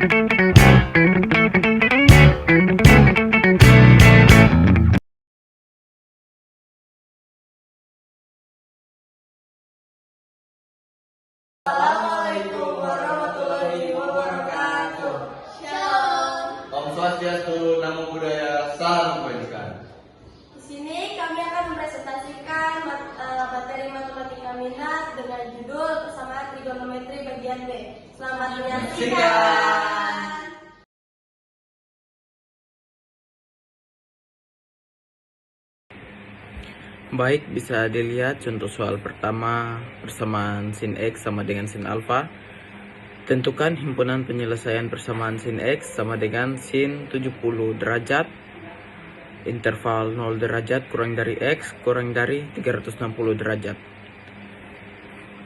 Assalamualaikum warahmatullahi wabarakatuh. Shalom. Om Swastiastu, Namo Buddhaya, Salam Kebajikan. Di sini kami akan mempresentasikan materi matematika minat dengan judul persamaan trigonometri bagian B. Selamat menyaksikan. Baik, bisa dilihat contoh soal pertama, persamaan sin X sama dengan sin alfa. Tentukan himpunan penyelesaian persamaan sin X sama dengan sin 70 derajat, interval 0 derajat kurang dari X kurang dari 360 derajat.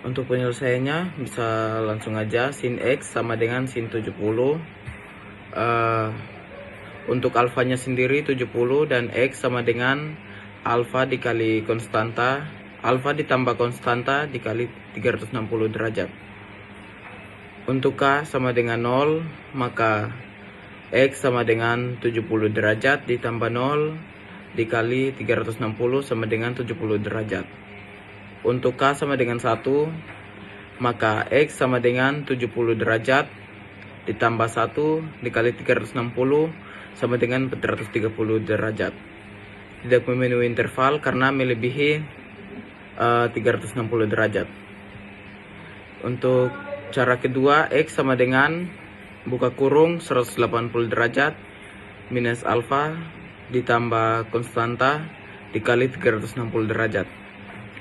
Untuk penyelesaiannya bisa langsung aja, sin X sama dengan sin 70. Untuk alfanya sendiri 70 dan X sama dengan alfa dikali konstanta, alfa ditambah konstanta dikali 360 derajat. Untuk K sama dengan 0, maka X sama dengan 70 derajat ditambah 0 dikali 360 sama dengan 70 derajat. Untuk K sama dengan 1, maka X sama dengan 70 derajat ditambah 1 dikali 360 sama dengan 430 derajat. Tidak memenuhi interval karena melebihi 360 derajat. Untuk cara kedua, X sama dengan buka kurung 180 derajat minus alfa ditambah konstanta dikali 360 derajat.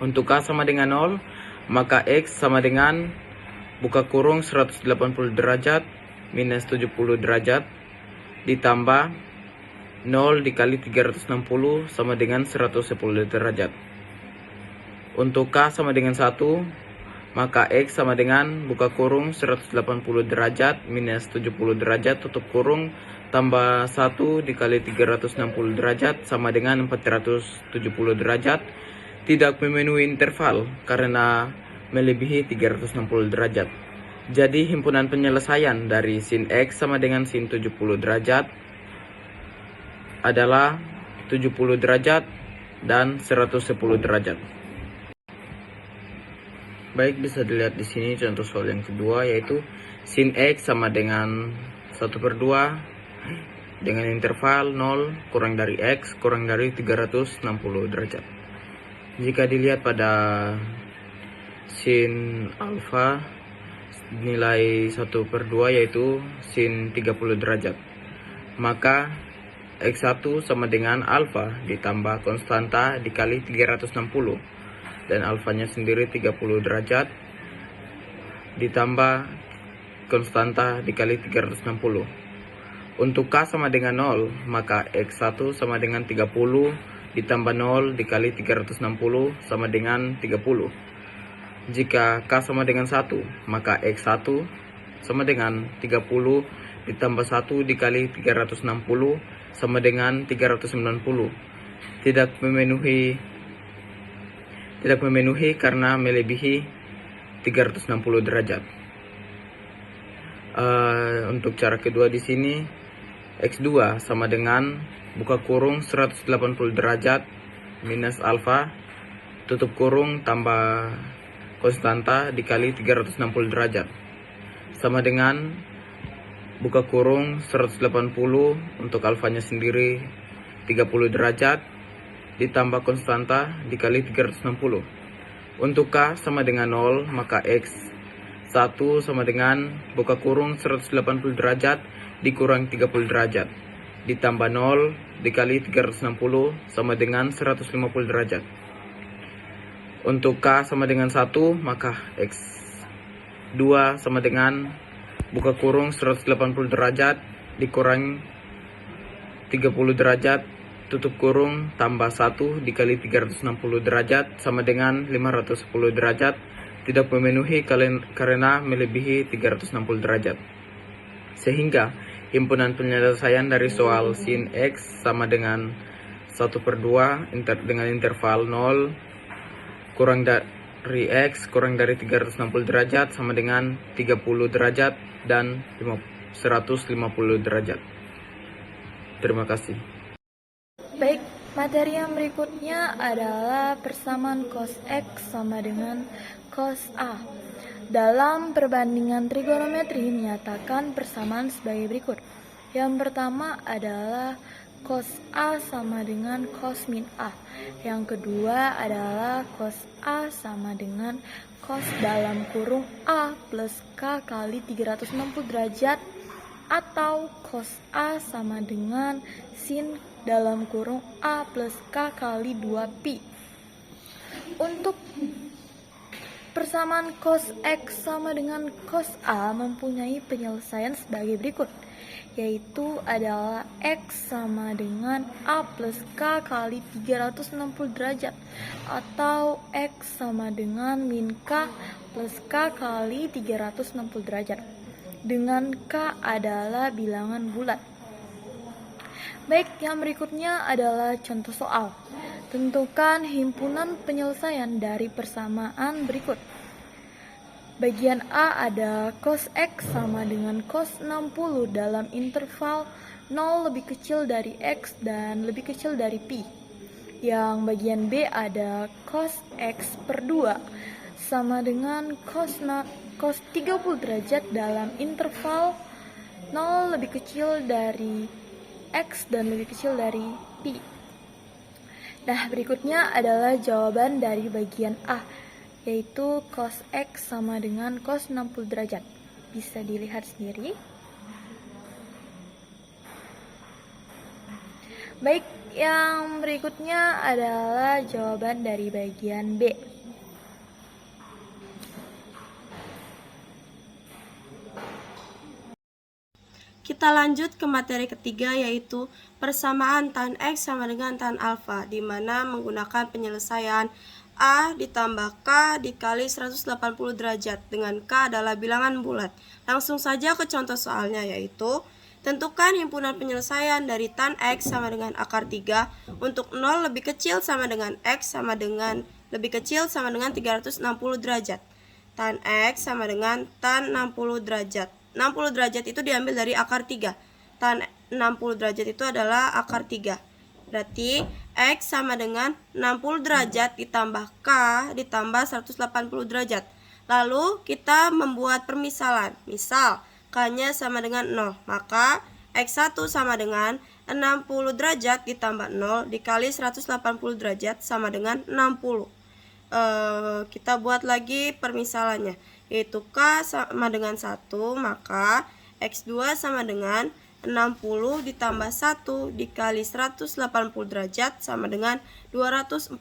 Untuk K sama dengan 0, maka X sama dengan buka kurung 180 derajat minus 70 derajat ditambah 0 dikali 360 sama dengan 110 derajat. Untuk K sama dengan 1, maka X sama dengan buka kurung 180 derajat minus 70 derajat tutup kurung tambah 1 dikali 360 derajat sama dengan 470 derajat. Tidak memenuhi interval karena melebihi 360 derajat. Jadi himpunan penyelesaian dari sin X sama dengan sin 70 derajat adalah 70 derajat dan 110 derajat. Baik, bisa dilihat di sini contoh soal yang kedua, yaitu sin X sama dengan 1/2 dengan interval 0 kurang dari X kurang dari 360 derajat. Jika dilihat pada sin alfa, nilai 1/2 yaitu sin 30 derajat, maka X1 sama dengan alfa ditambah konstanta dikali 360 dan alfanya sendiri 30 derajat ditambah konstanta dikali 360. Untuk K sama dengan 0, maka X1 sama dengan 30 ditambah 0 dikali 360 sama dengan 30. Jika K sama dengan 1, maka X1 sama dengan 30 ditambah 1 dikali 360 sama dengan 390. Tidak memenuhi karena melebihi 360 derajat. Untuk cara kedua di sini, X2 sama dengan buka kurung 180 derajat minus alfa tutup kurung tambah konstanta dikali 360 derajat sama dengan buka kurung 180 untuk alfanya sendiri 30 derajat ditambah konstanta dikali 360. Untuk K sama dengan 0, maka X1 sama dengan buka kurung 180 derajat dikurang 30 derajat ditambah 0 dikali 360 sama dengan 150 derajat. Untuk K sama dengan 1, maka X2 sama dengan buka kurung 180 derajat dikurang 30 derajat tutup kurung tambah 1 dikali 360 derajat sama dengan 510 derajat. Tidak memenuhi karena melebihi 360 derajat. Sehingga himpunan penyelesaian dari soal sin X sama dengan 1/2 dengan interval 0 kurang dari X kurang dari 360 derajat sama dengan 30 derajat dan 150 derajat. Terima kasih. Baik, materi yang berikutnya adalah persamaan cos X sama dengan cos A. Dalam perbandingan trigonometri menyatakan persamaan sebagai berikut. Yang pertama adalah cos A sama dengan cos min A. Yang kedua adalah cos A sama dengan cos dalam kurung A plus K kali 360 derajat, atau cos A sama dengan sin dalam kurung A plus K kali 2pi. Untuk persamaan cos X sama dengan cos A mempunyai penyelesaian sebagai berikut, yaitu adalah X sama dengan A plus K kali 360 derajat, atau X sama dengan min K plus K kali 360 derajat, dengan K adalah bilangan bulat. Baik, yang berikutnya adalah contoh soal. Tentukan himpunan penyelesaian dari persamaan berikut. Bagian A ada cos X sama dengan cos 60 dalam interval 0 lebih kecil dari X dan lebih kecil dari pi. Yang bagian B ada cos X per 2 sama dengan cos 30 derajat dalam interval 0 lebih kecil dari X dan lebih kecil dari pi. Nah, berikutnya adalah jawaban dari bagian A, yaitu cos X sama dengan cos 60 derajat. Bisa dilihat sendiri. Baik, yang berikutnya adalah jawaban dari bagian B. Kita lanjut ke materi ketiga, yaitu persamaan tan X sama dengan tan alfa, di mana menggunakan penyelesaian A ditambah K dikali 180 derajat, dengan K adalah bilangan bulat. Langsung saja ke contoh soalnya, yaitu tentukan himpunan penyelesaian dari tan X sama dengan akar 3 untuk 0 lebih kecil sama dengan X sama dengan lebih kecil sama dengan 360 derajat. Tan X sama dengan tan 60 derajat. 60 derajat itu diambil dari akar 3. Tan 60 derajat itu adalah akar 3. Berarti X sama dengan 60 derajat ditambah K ditambah 180 derajat. Lalu kita membuat permisalan. Misal K-nya sama dengan 0, maka X1 sama dengan 60 derajat ditambah 0 dikali 180 derajat sama dengan 60. Kita buat lagi permisalannya, yaitu K sama dengan 1, maka X2 sama dengan 60 ditambah 1 dikali 180 derajat sama dengan 240.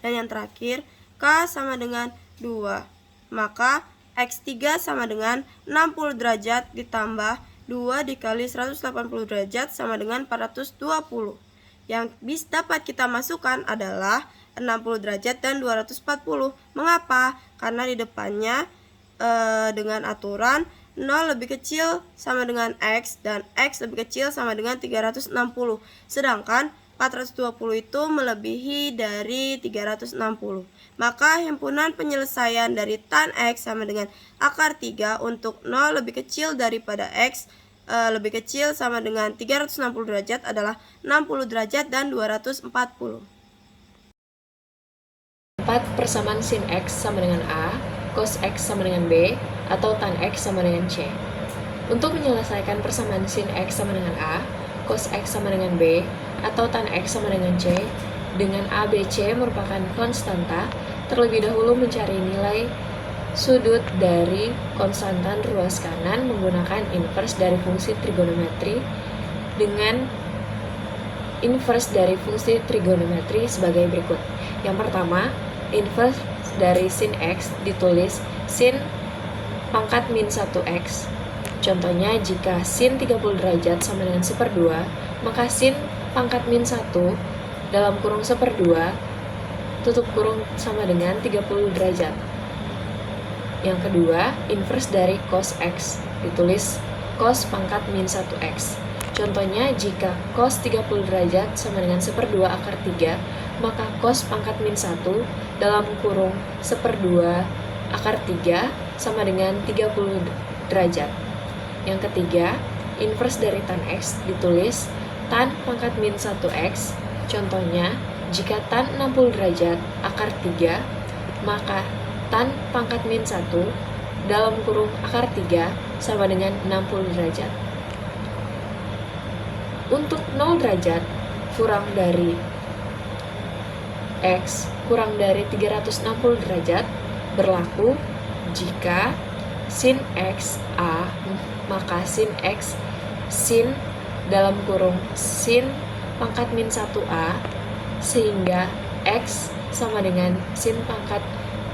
Dan yang terakhir, K sama dengan 2, maka X3 sama dengan 60 derajat ditambah 2 dikali 180 derajat sama dengan 420. Yang dapat kita masukkan adalah 60 derajat dan 240. Mengapa? Karena di depannya dengan aturan 0 lebih kecil sama dengan X dan X lebih kecil sama dengan 360. Sedangkan 420 itu melebihi dari 360. Maka himpunan penyelesaian dari tan X sama dengan akar 3 untuk 0 lebih kecil daripada X lebih kecil sama dengan 360 derajat adalah 60 derajat dan 240. 4. Persamaan sin X sama dengan A, cos X sama dengan B, atau tan X sama dengan C. Untuk menyelesaikan persamaan sin X sama dengan A, cos X sama dengan B, atau tan X sama dengan C, dengan A, B, C merupakan konstanta, terlebih dahulu mencari nilai sudut dari konstantan ruas kanan menggunakan inverse dari fungsi trigonometri dengan inverse dari fungsi trigonometri sebagai berikut. Yang pertama, inverse dari sin X ditulis sin pangkat min 1X. Contohnya, jika sin 30 derajat sama dengan 1/2, maka sin pangkat min 1 dalam kurung 1/2 tutup kurung sama dengan 30 derajat. Yang kedua, inverse dari cos X ditulis cos pangkat min 1X. Contohnya, jika cos 30 derajat sama dengan 1/2 akar 3, maka cos pangkat min 1 dalam kurung 1/2 akar 3 sama dengan 30 derajat. Yang ketiga, inverse dari tan X ditulis tan pangkat min 1X. Contohnya, jika tan 60 derajat akar 3, maka tan pangkat min 1 dalam kurung akar 3 sama dengan 60 derajat. Untuk 0 derajat kurang dari X kurang dari 360 derajat berlaku jika sin X A, maka sin X sin dalam kurung sin pangkat min 1A, sehingga X sama dengan sin pangkat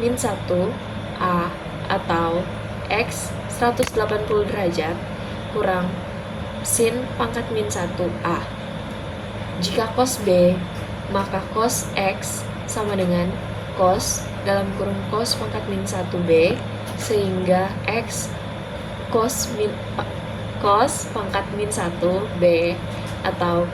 min 1A atau X 180 derajat kurang sin pangkat min 1A. Jika cos B, maka cos X sama dengan cos dalam kurung cos pangkat min 1B, sehingga X cos pangkat min 1B atau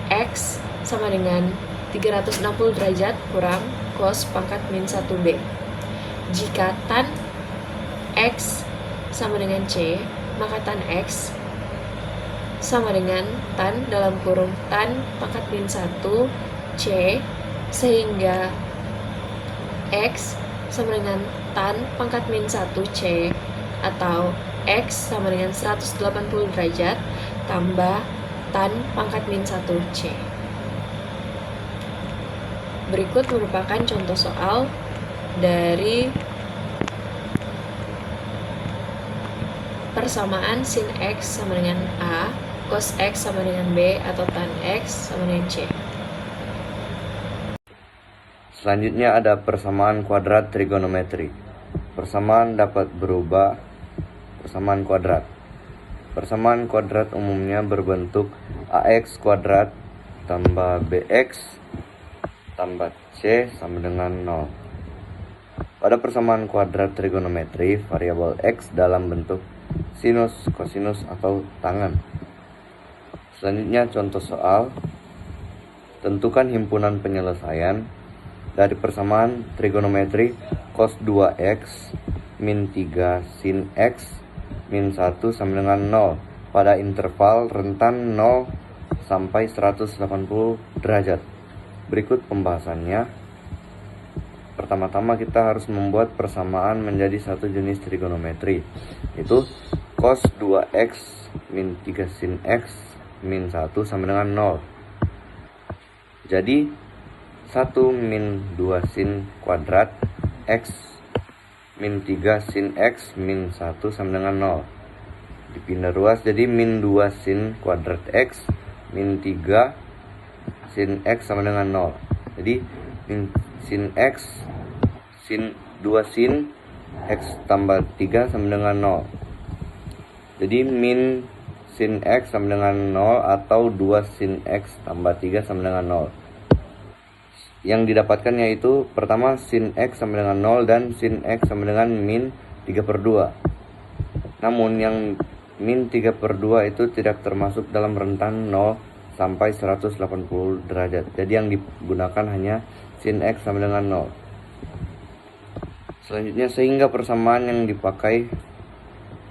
X sama dengan 360 derajat kurang cos pangkat min 1B. Jika tan X sama dengan C, maka tan X sama dengan tan dalam kurung tan pangkat min 1 C, sehingga X sama dengan tan pangkat min 1 C atau X sama dengan 180 derajat tambah tan pangkat min 1 C. Berikut merupakan contoh soal dari persamaan sin X sama dengan A, cos X sama dengan B, atau tan X sama dengan C. Selanjutnya ada persamaan kuadrat trigonometri. Persamaan dapat berubah persamaan kuadrat. Persamaan kuadrat umumnya berbentuk AX kuadrat tambah BX tambah C sama dengan 0. Pada persamaan kuadrat trigonometri, variabel X dalam bentuk sinus, kosinus, atau tangan. Selanjutnya contoh soal. Tentukan himpunan penyelesaian dari persamaan trigonometri cos 2x min 3 sin x min 1 sama dengan 0 pada interval rentan 0 sampai 180 derajat. Berikut pembahasannya. Pertama-tama kita harus membuat persamaan menjadi satu jenis trigonometri, yaitu cos 2x min 3 sin x min 1 sama dengan 0. Jadi 1 min 2 sin kuadrat x min 3 sin x min 1 sama dengan 0. Dipindah ruas jadi min 2 sin kuadrat x min 3 sin x sama dengan 0. Jadi min sin x sin 2 sin x tambah 3 sama dengan 0. Jadi min sin x sama dengan 0 atau 2 sin x tambah 3 sama dengan 0. Yang didapatkan yaitu pertama sin x sama dengan 0 dan sin x sama dengan min 3/2. Namun yang min 3/2 itu tidak termasuk dalam rentan 0 sampai 180 derajat. Jadi yang digunakan hanya sin x sama dengan 0. Selanjutnya, sehingga persamaan yang dipakai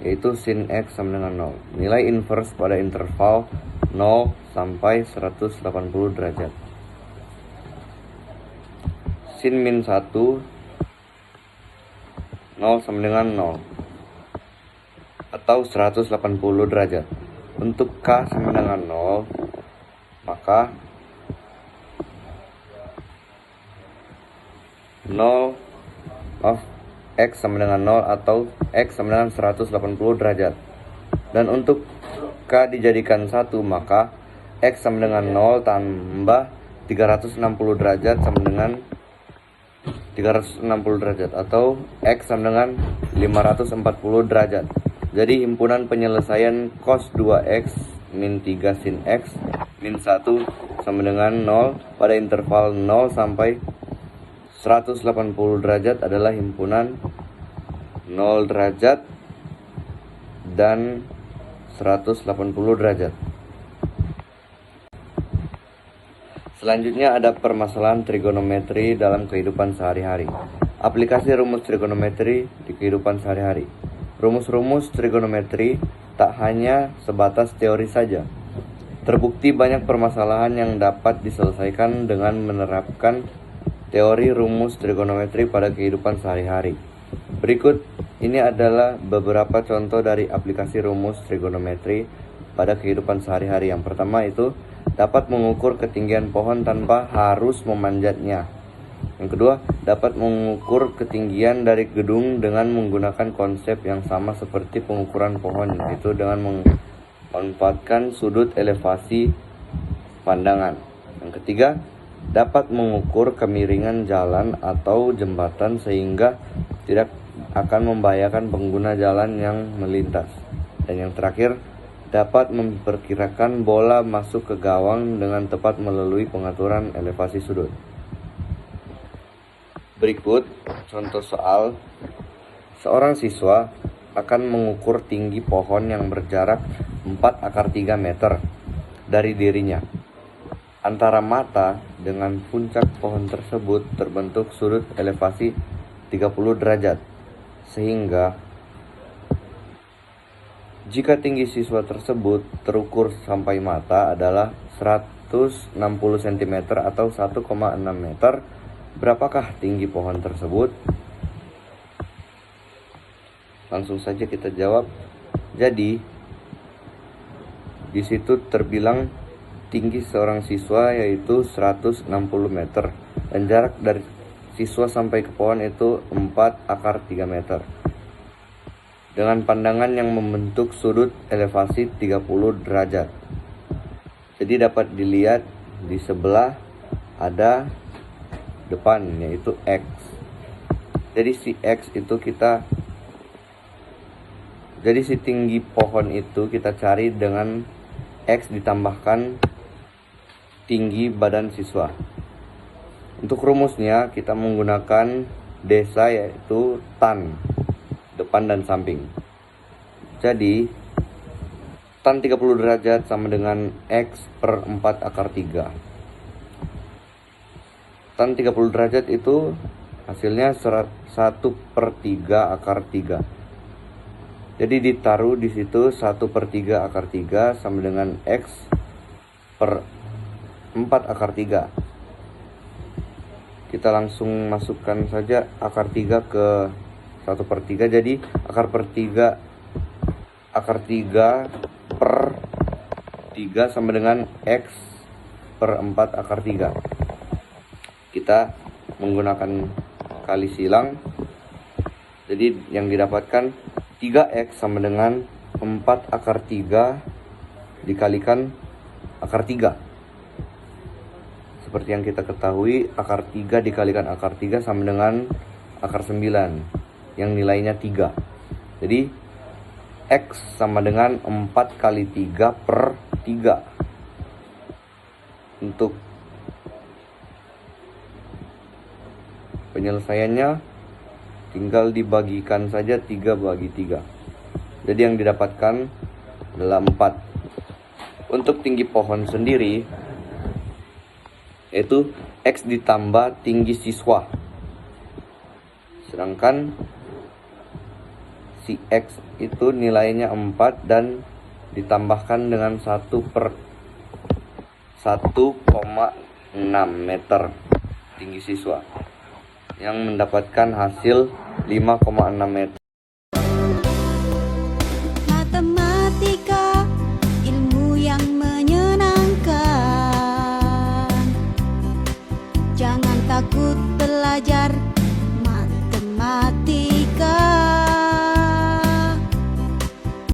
yaitu sin x sama dengan 0. Nilai inverse pada interval 0 sampai 180 derajat. Sin min 1 0 sama dengan 0 atau 180 derajat. Untuk K sama dengan 0, maka 0 X sama dengan 0 atau X sama dengan 180 derajat. Dan untuk K dijadikan 1, maka X sama dengan 0 tambah 360 derajat sama dengan 360 derajat atau X sama dengan 540 derajat. Jadi himpunan penyelesaian cos 2x min 3 sin x min 1 sama dengan 0 pada interval 0 sampai 180 derajat adalah himpunan 0 derajat dan 180 derajat. Selanjutnya ada permasalahan trigonometri dalam kehidupan sehari-hari. Aplikasi rumus trigonometri di kehidupan sehari-hari. rumus-rumus trigonometri tak hanya sebatas teori saja. Terbukti banyak permasalahan yang dapat diselesaikan dengan menerapkan teori rumus trigonometri pada kehidupan sehari-hari. Berikut ini adalah beberapa contoh dari aplikasi rumus trigonometri pada kehidupan sehari-hari. Yang pertama itu dapat mengukur ketinggian pohon tanpa harus memanjatnya. Yang kedua, dapat mengukur ketinggian dari gedung dengan menggunakan konsep yang sama seperti pengukuran pohon, yaitu dengan memanfaatkan sudut elevasi pandangan. Yang ketiga, dapat mengukur kemiringan jalan atau jembatan sehingga tidak akan membahayakan pengguna jalan yang melintas. Dan yang terakhir, dapat memperkirakan bola masuk ke gawang dengan tepat melalui pengaturan elevasi sudut. Berikut contoh soal. Seorang siswa akan mengukur tinggi pohon yang berjarak 4/3 meter dari dirinya. Antara mata dengan puncak pohon tersebut terbentuk sudut elevasi 30 derajat. Sehingga jika tinggi siswa tersebut terukur sampai mata adalah 160 cm atau 1,6 meter, berapakah tinggi pohon tersebut? Langsung saja kita jawab. Jadi di situ terbilang tinggi seorang siswa yaitu 160 meter dan jarak dari siswa sampai ke pohon itu 4/3 meter. Dengan pandangan yang membentuk sudut elevasi 30 derajat. Jadi dapat dilihat di sebelah ada depan yaitu X. Jadi si tinggi pohon itu kita cari dengan X ditambahkan tinggi badan siswa. Untuk rumusnya kita menggunakan desa yaitu tan, depan dan samping. Jadi tan 30 derajat sama dengan X per 4/3. Tan 30 derajat itu hasilnya 1/3/3. Jadi ditaruh di situ 1/3/3 sama dengan X per 4/3. Kita langsung masukkan saja akar 3 ke 1/3. Jadi akar per 3 per 3 sama dengan X per 4/3. Kita menggunakan kali silang. Jadi yang didapatkan 3X sama dengan 4/3 dikalikan akar 3. Seperti yang kita ketahui, akar 3 dikalikan akar 3 sama dengan akar 9 yang nilainya 3. Jadi X sama dengan 4 kali 3 per 3. Untuk penyelesaiannya tinggal dibagikan saja 3/3. Jadi yang didapatkan adalah 4. Untuk tinggi pohon sendiri yaitu X ditambah tinggi siswa. Sedangkan si X itu nilainya 4 dan ditambahkan dengan 1/1,6 meter tinggi siswa, yang mendapatkan hasil 5,6 meter. Matematika, ilmu yang menyenangkan. Jangan takut belajar.